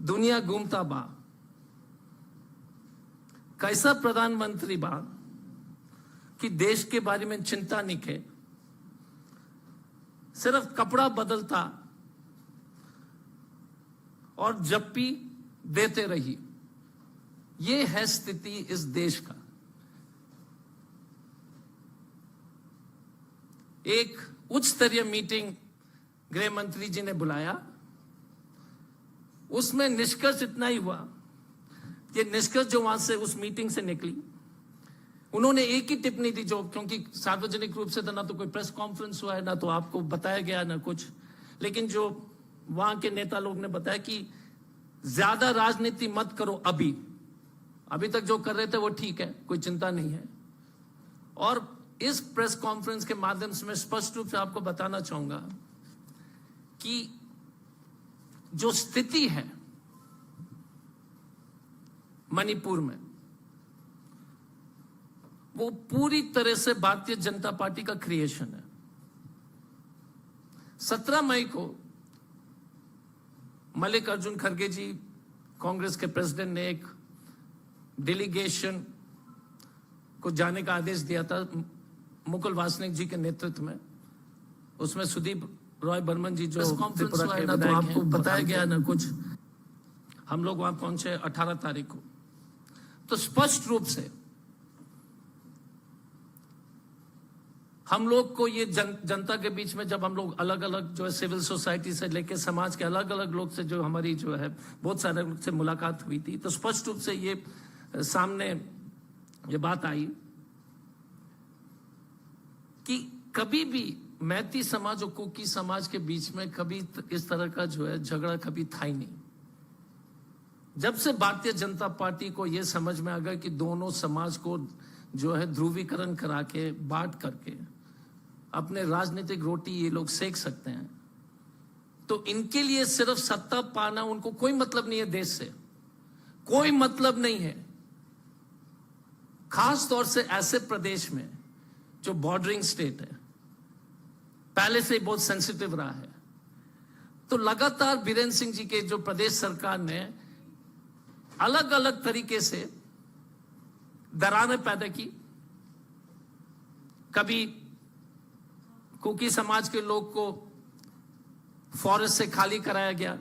दुनिया घूमता बा, कैसा प्रधानमंत्री बा कि देश के बारे में चिंता नहीं के, सिर्फ कपड़ा बदलता और जप्पी देते रही। ये है स्थिति इस देश का। एक उच्च स्तरीय मीटिंग गृह मंत्री जी ने बुलाया, उसमें निष्कर्ष इतना ही हुआ कि निष्कर्ष जो वहां से उस मीटिंग से निकली, उन्होंने एक ही टिप्पणी दी, जो क्योंकि सार्वजनिक रूप से तो ना तो कोई प्रेस कॉन्फ्रेंस हुआ है, ना तो आपको बताया गया, ना कुछ, लेकिन जो वहां के नेता लोग ने बताया कि ज्यादा राजनीति मत करो, अभी तक जो कर रहे थे वो ठीक है, कोई चिंता नहीं है। और इस प्रेस कॉन्फ्रेंस के माध्यम से मैं स्पष्ट रूप से आपको बताना चाहूंगा कि जो स्थिति है मणिपुर में, वो पूरी तरह से भारतीय जनता पार्टी का क्रिएशन है। 17 मई को मल्लिकार्जुन खड़गे जी, कांग्रेस के प्रेसिडेंट, ने एक डेलीगेशन को जाने का आदेश दिया था मुकुल वासनिक जी के नेतृत्व में। उसमें सुदीप रॉय बर्मन जी, जो कॉन्फ्रेंस हुआ है, ना तो आपको बताया गया ना कुछ, हम लोग वहां पहुंचे 18 तारीख को। तो स्पष्ट रूप से हम लोग को ये जनता के बीच में, जब हम लोग अलग अलग जो है सिविल सोसाइटी से लेके समाज के अलग अलग लोग से, जो हमारी जो है बहुत सारे लोग से मुलाकात हुई थी, तो स्पष्ट रूप से ये सामने ये बात आई कि कभी भी मैती समाज और कुकी समाज के बीच में कभी इस तरह का जो है झगड़ा कभी था ही नहीं। जब से भारतीय जनता पार्टी को यह समझ में आ गया कि दोनों समाज को जो है ध्रुवीकरण करा के, बांट करके अपने राजनीतिक रोटी ये लोग सेक सकते हैं, तो इनके लिए सिर्फ सत्ता पाना, उनको कोई मतलब नहीं है, देश से कोई मतलब नहीं है। खास तौर से ऐसे प्रदेश में जो बॉर्डरिंग स्टेट है, पहले से बहुत सेंसिटिव रहा है। तो लगातार बीरेन्द्र सिंह जी के जो प्रदेश सरकार ने अलग अलग तरीके से दरारें पैदा की। कभी कुकी समाज के लोग को फॉरेस्ट से खाली कराया गया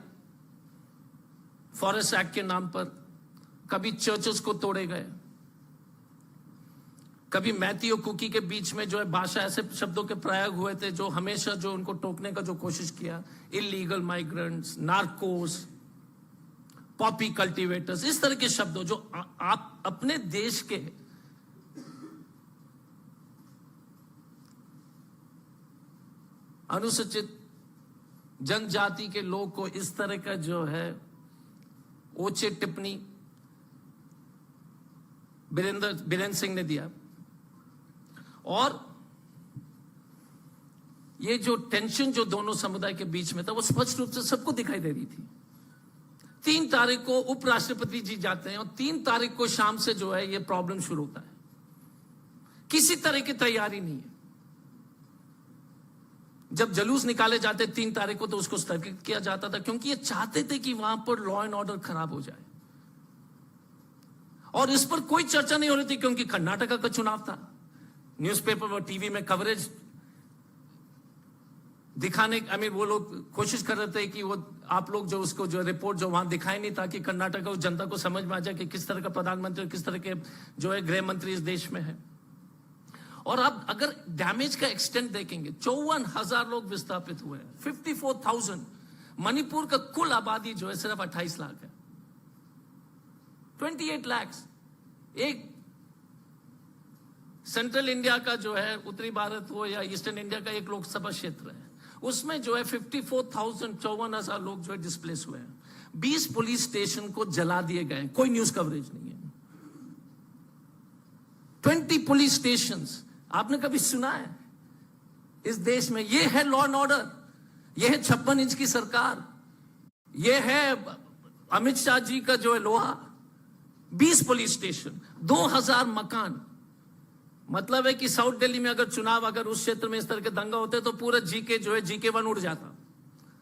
फॉरेस्ट एक्ट के नाम पर, कभी चर्चेस को तोड़े गए, कभी मैती और कुकी के बीच में जो है भाषा, ऐसे शब्दों के प्रयोग हुए थे जो हमेशा जो उनको टोकने का जो कोशिश किया, illegal migrants, Narcos, Poppy cultivators, इस तरह के शब्दों जो आप अपने देश के अनुसूचित जनजाति के लोग को इस तरह का जो है ओछे टिप्पणी बीरेन्द्र सिंह ने दिया। और ये जो टेंशन जो दोनों समुदाय के बीच में था, वो स्पष्ट रूप से सबको दिखाई दे रही थी। 3 तारीख को उपराष्ट्रपति जी जाते हैं और 3 तारीख को शाम से जो है ये प्रॉब्लम शुरू होता है। किसी तरह की तैयारी नहीं है। जब जुलूस निकाले जाते 3 तारीख को, तो उसको स्थगित किया जाता था, क्योंकि ये चाहते थे कि वहां पर लॉ एंड ऑर्डर खराब हो जाए। और इस पर कोई चर्चा नहीं हो रही थी, क्योंकि कर्नाटका का चुनाव था। न्यूज़पेपर और टीवी में कवरेज दिखाने, वो लोग कोशिश कर रहे थे कि वो आप लोग जो उसको जो रिपोर्ट जो वहां दिखाई नहीं, ताकि कर्नाटक उस जनता को समझ में आ जाए कि किस तरह का प्रधानमंत्री और किस तरह के जो है गृह मंत्री इस देश में है। और अब अगर डैमेज का एक्सटेंट देखेंगे, 54,000 लोग विस्थापित हुए हैं, 54,000। मणिपुर का कुल आबादी जो है सिर्फ 28 लाख है, 28 लाख। एक सेंट्रल इंडिया का जो है, उत्तरी भारत हो या ईस्टर्न इंडिया का एक लोकसभा क्षेत्र है, उसमें जो है 54,000 लोग जो है डिस्प्लेस हुए हैं। 20 पुलिस स्टेशन को जला दिए गए, कोई न्यूज कवरेज नहीं है। 20 पुलिस स्टेशंस, आपने कभी सुना है इस देश में? ये है लॉ एंड ऑर्डर, ये है 56 इंच की सरकार, ये है अमित शाह जी का जो है लोहा। 20 पुलिस स्टेशन, 2000 मकान। मतलब है कि साउथ दिल्ली में अगर चुनाव, अगर उस क्षेत्र में इस तरह के दंगा होते तो पूरा जीके जो है GK1 उड़ जाता,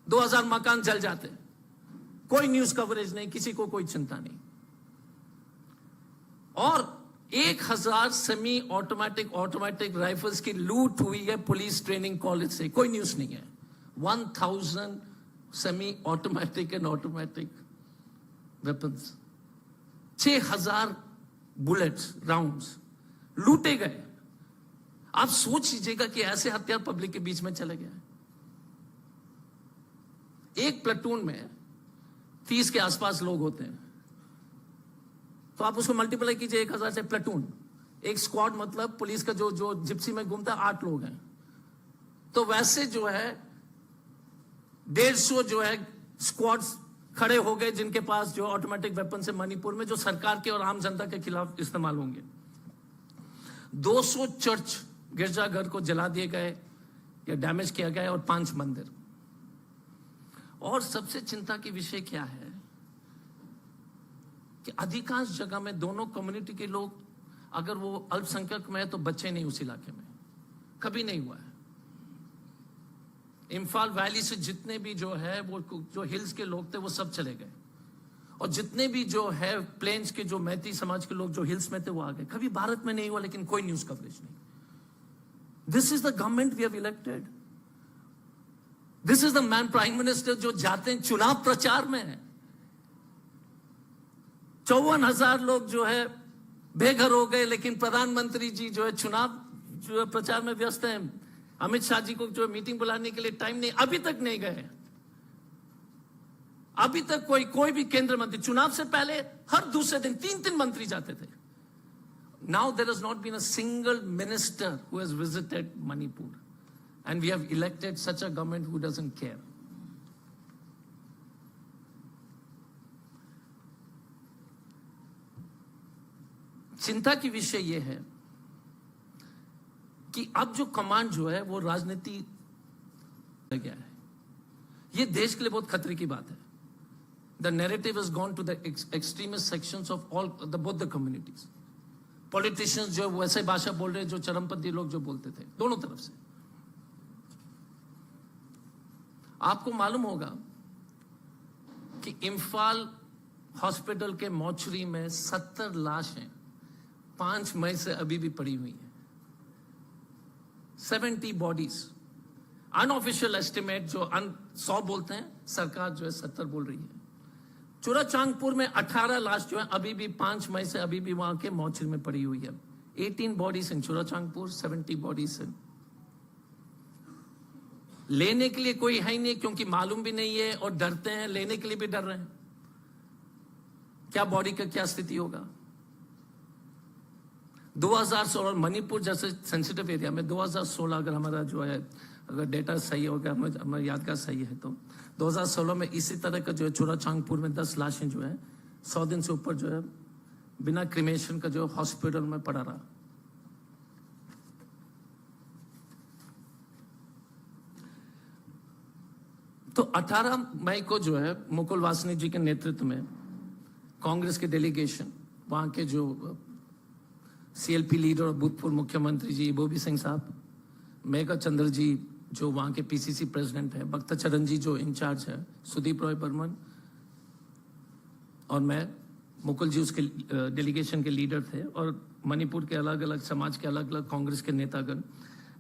2000 मकान जल जाते, कोई न्यूज कवरेज नहीं, किसी को कोई चिंता नहीं। और 1000 सेमी ऑटोमेटिक राइफल्स की लूट हुई है पुलिस ट्रेनिंग कॉलेज से, कोई न्यूज नहीं है। 1000 semi automatic and automatic weapons, 6000 bullets rounds लूटे गए। आप सोच लीजिएगा कि ऐसे हथियार पब्लिक के बीच में चले गए। एक प्लेटून में 30 के आसपास लोग होते हैं, तो आप उसको मल्टीप्लाई कीजिए 1000 से। प्लेटून, एक स्क्वाड मतलब पुलिस का जो जिप्सी में घूमता है 8 लोग हैं, तो वैसे जो है 150 जो है स्क्वाड्स खड़े हो गए जिनके पास जो ऑटोमेटिक वेपन से मणिपुर में, जो सरकार के और आम जनता के खिलाफ इस्तेमाल होंगे। 200 चर्च गिरजाघर को जला दिए गए या डैमेज किया गया और 5 मंदिर। और सबसे चिंता की विषय क्या है कि अधिकांश जगह में दोनों कम्युनिटी के लोग, अगर वो अल्पसंख्यक में है तो बच्चे नहीं उस इलाके में, कभी नहीं हुआ है। इम्फाल वैली से जितने भी जो है वो जो हिल्स के लोग थे वो सब चले गए, और जितने भी जो है प्लेन्स के जो मैती समाज के लोग जो हिल्स में थे वो आ गए। कभी भारत में नहीं हुआ, लेकिन कोई न्यूज कवरेज नहीं। This is the government we have elected. This is the man prime minister जो जाते हैं चुनाव प्रचार में। 54,000 लोग जो है बेघर हो गए, लेकिन प्रधानमंत्री जी जो है चुनाव जो है प्रचार में व्यस्त हैं। अमित शाह जी को जो मीटिंग बुलाने के लिए टाइम नहीं, अभी तक नहीं गए। अभी तक कोई भी केंद्र मंत्री, चुनाव से पहले हर दूसरे दिन 3 मंत्री जाते थे। Now there has not been a single minister who has visited Manipur, and we have elected such a government who doesn't care. चिंता की विषय यह है कि अब जो कमांड जो है वो राजनीति गया है। ये देश के लिए बहुत खतरे की बात है। The narrative has gone to the extremist sections of both the communities. Politicians जो वैसे भाषा बोल रहे हैं जो चरमपंथी लोग जो बोलते थे, दोनों तरफ से। आपको मालूम होगा कि इम्फाल हॉस्पिटल के मॉर्चरी में 70 लाशें 5 मई से अभी भी पड़ी हुई हैं। 70 बॉडीज। अनऑफिशियल एस्टिमेट जो 100 बोलते हैं, सरकार जो है 70 बोल रही है। चुराचांदपुर में 18 लाश जो है अभी भी 5 मई से अभी भी वहां के मॉर्चरी में पड़ी हुई है। 18 bodies in Churachandpur, 70 bodies in. लेने के लिए कोई है ही नहीं, क्योंकि मालूम भी नहीं है और डरते हैं, लेने के लिए भी डर रहे हैं। क्या बॉडी का क्या स्थिति होगा। 2016 मणिपुर जैसे सेंसिटिव एरिया में 2016 अगर हमारा जो है, अगर डेटा सही हो गया, हमारी यादगार सही है, तो 2016 में इसी तरह का जो है चुराचांदपुर में 10 लाशें जो है 100 दिन से ऊपर जो है बिना क्रिमेशन का जो हॉस्पिटल में पड़ा रहा। तो 18 मई को जो है मुकुल वासनिक जी के नेतृत्व में कांग्रेस के डेलीगेशन, वहां के जो सीएलपी लीडर और भूतपूर्व मुख्यमंत्री जी बोबी सिंह साहब, मेघा चंद्र जी जो वहां के पीसीसी प्रेसिडेंट है, भक्त चरण जी जो इंचार्ज है, सुदीप रॉय बर्मन और मैं, मुकुल जी उसके डेलीगेशन के लीडर थे, और मणिपुर के अलग अलग समाज के अलग अलग कांग्रेस के नेतागण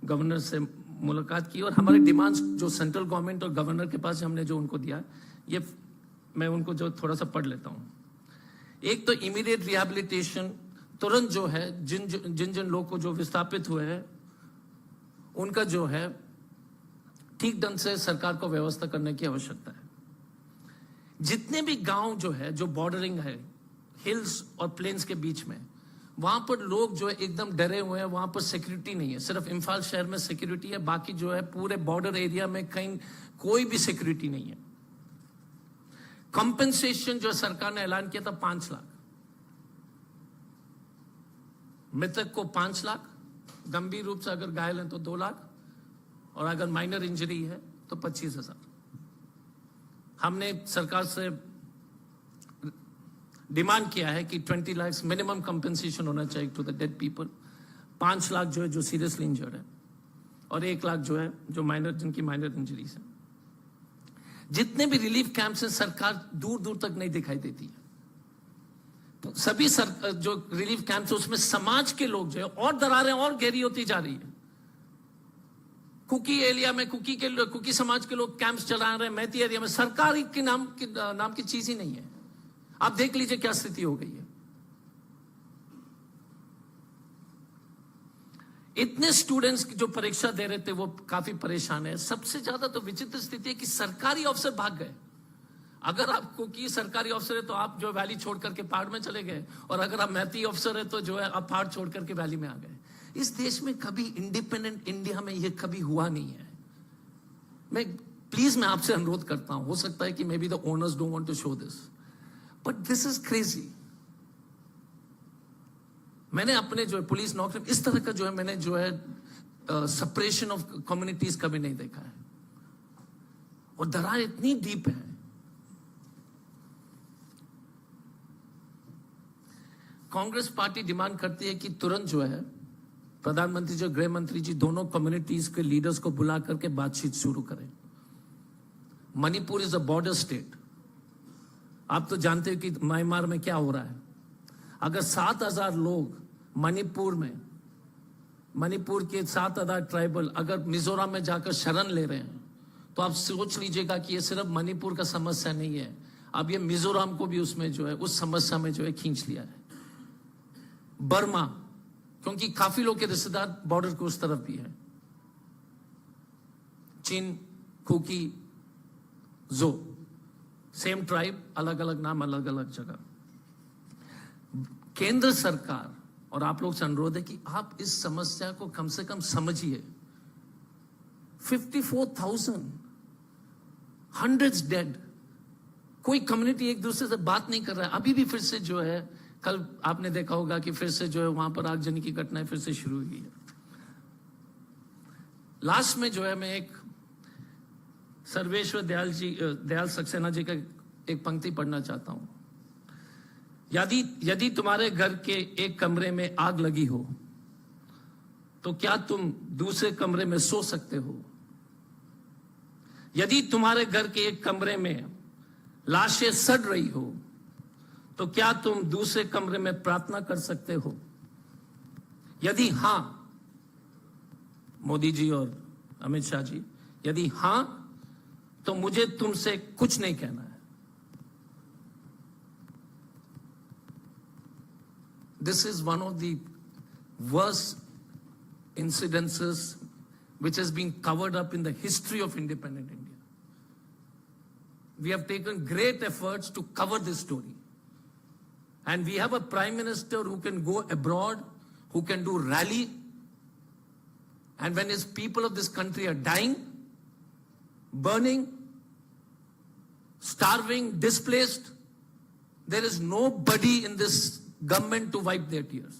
गवर्नर से मुलाकात की। और हमारे डिमांड्स जो सेंट्रल गवर्नमेंट और गवर्नर के पास हमने जो उनको दिया, ये मैं उनको जो थोड़ा सा पढ़ लेता हूँ। एक तो इमीडिएट रिहेबिलिटेशन, तुरंत जो है जिन जिन लोग को जो विस्थापित हुए हैं उनका जो है ठीक ढंग से सरकार को व्यवस्था करने की आवश्यकता है। जितने भी गांव जो है जो बॉर्डरिंग है हिल्स और प्लेन्स के बीच में, वहां पर लोग जो है एकदम डरे हुए हैं। वहां पर सिक्योरिटी नहीं है, सिर्फ इम्फाल शहर में सिक्योरिटी है, बाकी जो है पूरे बॉर्डर एरिया में कहीं कोई भी सिक्योरिटी नहीं है। कंपेंसेशन जो सरकार ने ऐलान किया था 5 लाख, मृतक को 5 लाख, गंभीर रूप से अगर घायल हैं तो 2 लाख, और अगर माइनर इंजरी है तो 25,000। हमने सरकार से डिमांड किया है कि 20 लाख मिनिमम कंपेंसेशन होना चाहिए to the dead people, 5 lakh जो है जो सीरियसली इंजर्ड है, और 1 लाख जो है जो माइनर, जिनकी माइनर इंजरीज है। जितने भी रिलीफ कैंप्स हैं सरकार दूर दूर तक नहीं दिखाई देती है। तो सभी जो रिलीफ कैंप्स है उसमें समाज के लोग जो है और दरारें और गहरी होती जा रही है। कुकी एरिया में कुकी समाज के लोग कैंप्स चला रहे हैं, मैती एरिया में सरकार के नाम की चीज ही नहीं है। आप देख लीजिए क्या स्थिति हो गई है। इतने स्टूडेंट्स जो परीक्षा दे रहे थे वो काफी परेशान है। सबसे ज्यादा तो विचित्र स्थिति है कि सरकारी अफसर भाग गए। अगर आपको की सरकारी अफसर है तो आप जो वैली छोड़ करके पहाड़ में चले गए, और अगर आप मैती अफसर है तो जो है आप पहाड़ छोड़ करके वैली में आ गए। इस देश में कभी इंडिपेंडेंट इंडिया में ये कभी हुआ नहीं है। मैं आपसे अनुरोध करता हूं, हो सकता है कि maybe the owners don't want to show this, but this is crazy. मैंने अपने जो है पुलिस नौकरी में इस तरह का जो है मैंने जो है सेपरेशन ऑफ कम्युनिटीज कभी नहीं देखा है, और दरार इतनी डीप है। कांग्रेस पार्टी डिमांड करती है कि तुरंत जो है प्रधानमंत्री जी, गृह मंत्री जी दोनों कम्युनिटीज के लीडर्स को बुला करके बातचीत शुरू करें। Manipur is a border state. आप तो जानते हो कि म्यांमार में क्या हो रहा है। अगर 7,000 लोग मणिपुर के 7,000 ट्राइबल अगर मिजोरम में जाकर शरण ले रहे हैं, तो आप सोच लीजिएगा कि ये सिर्फ मणिपुर का समस्या नहीं है, अब ये मिजोरम को भी उसमें जो है उस समस्या में जो है खींच लिया है। बर्मा, क्योंकि काफी लोग के रिश्तेदार बॉर्डर के उस तरफ भी है। चीन, कुकी, जो सेम ट्राइब, अलग अलग नाम, अलग अलग जगह। केंद्र सरकार और आप लोग से अनुरोध है कि आप इस समस्या को कम से कम समझिए। 54,000, hundreds डेड। कोई कम्युनिटी एक दूसरे से बात नहीं कर रहा है। अभी भी फिर से जो है, कल आपने देखा होगा कि फिर से जो है वहां पर आगजनी की घटनाएं फिर से शुरू हुई है। लास्ट में जो है मैं एक सर्वेश्वर दयाल सक्सेना जी का एक पंक्ति पढ़ना चाहता हूं। यदि तुम्हारे घर के एक कमरे में आग लगी हो तो क्या तुम दूसरे कमरे में सो सकते हो? यदि तुम्हारे घर के एक कमरे में लाशें सड़ रही हो तो क्या तुम दूसरे कमरे में प्रार्थना कर सकते हो? यदि हां, मोदी जी और अमित शाह जी, यदि हां तो मुझे तुमसे कुछ नहीं कहना है। This is one of the worst incidences which has been covered up in the history of independent India. We have taken great efforts to cover this story. And we have a prime minister who can go abroad, who can do rally. And when his people of this country are dying, burning, starving, displaced, there is nobody in this government to wipe their tears.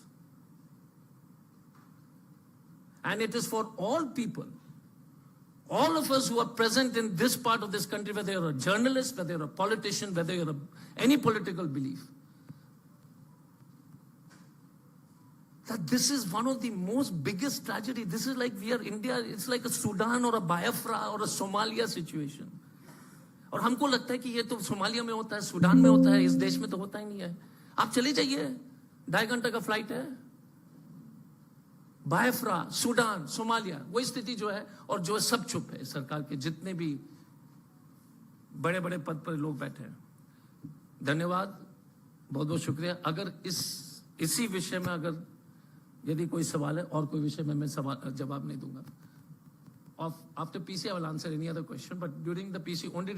And it is for all people, all of us who are present in this part of this country, whether you're a journalist, whether you're a politician, whether you're any political belief, that this is one of the most biggest tragedy. This is like we are India, it's like a Sudan or a Biafra or a Somalia situation. और हमको लगता है कि ये तो Somalia में होता है, सूडान में होता है, इस देश में तो होता ही नहीं है। आप चले जाइए, 2.5 घंटे का फ्लाइट है, बायफ्रा, सूडान, सोमालिया, वही स्थिति जो है, और जो सब चुप है। सरकार के जितने भी बड़े बड़े पद पर लोग बैठे हैं। धन्यवाद, बहुत बहुत शुक्रिया। अगर इसी विषय में अगर यदि कोई सवाल है और कोई विषय में मैं जवाब नहीं दूंगा। After PC I will answer any other question, but during the PC only